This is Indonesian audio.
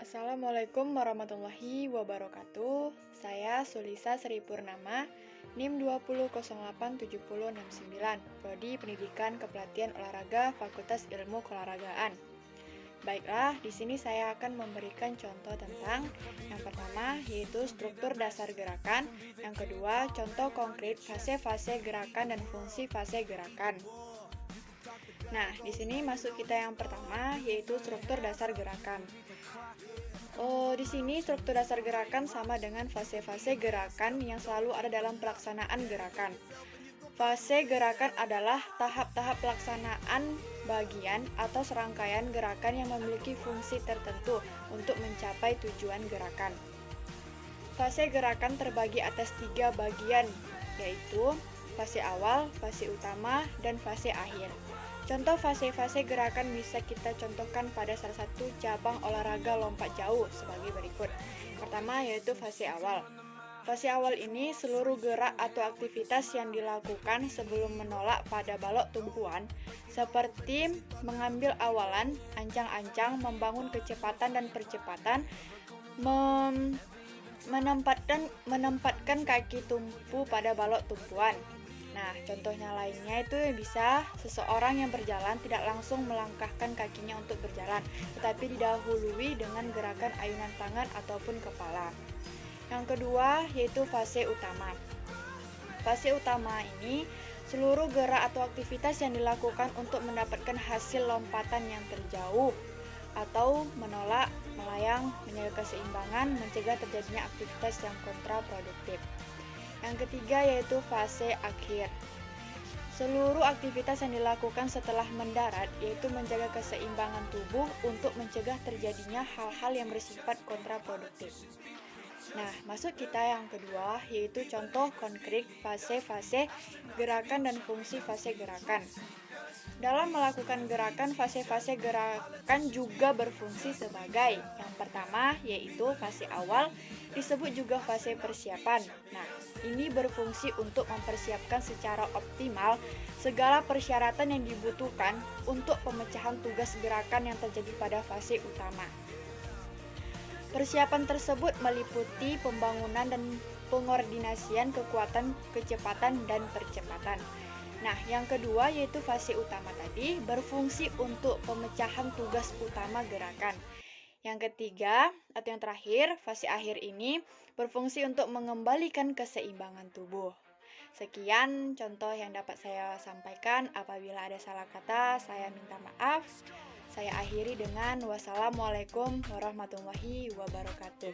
Assalamualaikum warahmatullahi wabarakatuh. Saya Sulisa Sri Purnama, NIM 2008769, Prodi Pendidikan Kepelatihan Olahraga Fakultas Ilmu Keolahragaan. Baiklah, di sini saya akan memberikan contoh tentang yang pertama yaitu struktur dasar gerakan, yang kedua contoh konkret fase-fase gerakan dan fungsi fase gerakan. Nah, di sini masuk kita yang pertama yaitu struktur dasar gerakan. Di sini struktur dasar gerakan sama dengan fase-fase gerakan yang selalu ada dalam pelaksanaan gerakan. Fase gerakan adalah tahap-tahap pelaksanaan bagian atau serangkaian gerakan yang memiliki fungsi tertentu untuk mencapai tujuan gerakan. Fase gerakan terbagi atas 3 bagian, yaitu fase awal, fase utama, dan fase akhir. Contoh fase-fase gerakan bisa kita contohkan pada salah satu cabang olahraga lompat jauh sebagai berikut. Pertama yaitu fase awal. Fase awal ini seluruh gerak atau aktivitas yang dilakukan sebelum menolak pada balok tumpuan, seperti mengambil awalan, ancang-ancang, membangun kecepatan dan percepatan, menempatkan kaki tumpu pada balok tumpuan. Nah, contohnya lainnya itu bisa seseorang yang berjalan tidak langsung melangkahkan kakinya untuk berjalan, tetapi didahului dengan gerakan ayunan tangan ataupun kepala. Yang kedua yaitu fase utama. Fase utama ini seluruh gerak atau aktivitas yang dilakukan untuk mendapatkan hasil lompatan yang terjauh atau menolak, melayang, menjaga keseimbangan, mencegah terjadinya aktivitas yang kontraproduktif. Yang ketiga yaitu fase akhir. Seluruh aktivitas yang dilakukan setelah mendarat yaitu menjaga keseimbangan tubuh untuk mencegah terjadinya hal-hal yang bersifat kontraproduktif. Nah, masuk kita yang kedua yaitu contoh konkret fase-fase gerakan dan fungsi fase gerakan. Dalam melakukan gerakan, fase-fase gerakan juga berfungsi sebagai yang pertama yaitu fase awal, disebut juga fase persiapan. Nah, ini berfungsi untuk mempersiapkan secara optimal segala persyaratan yang dibutuhkan untuk pemecahan tugas gerakan yang terjadi pada fase utama. Persiapan tersebut meliputi pembangunan dan pengordinasian kekuatan, kecepatan, dan percepatan. Nah, yang kedua yaitu fase utama tadi berfungsi untuk pemecahan tugas utama gerakan. Yang ketiga atau yang terakhir, fase akhir ini berfungsi untuk mengembalikan keseimbangan tubuh. Sekian contoh yang dapat saya sampaikan. Apabila ada salah kata, saya minta maaf. Saya akhiri dengan wassalamualaikum warahmatullahi wabarakatuh.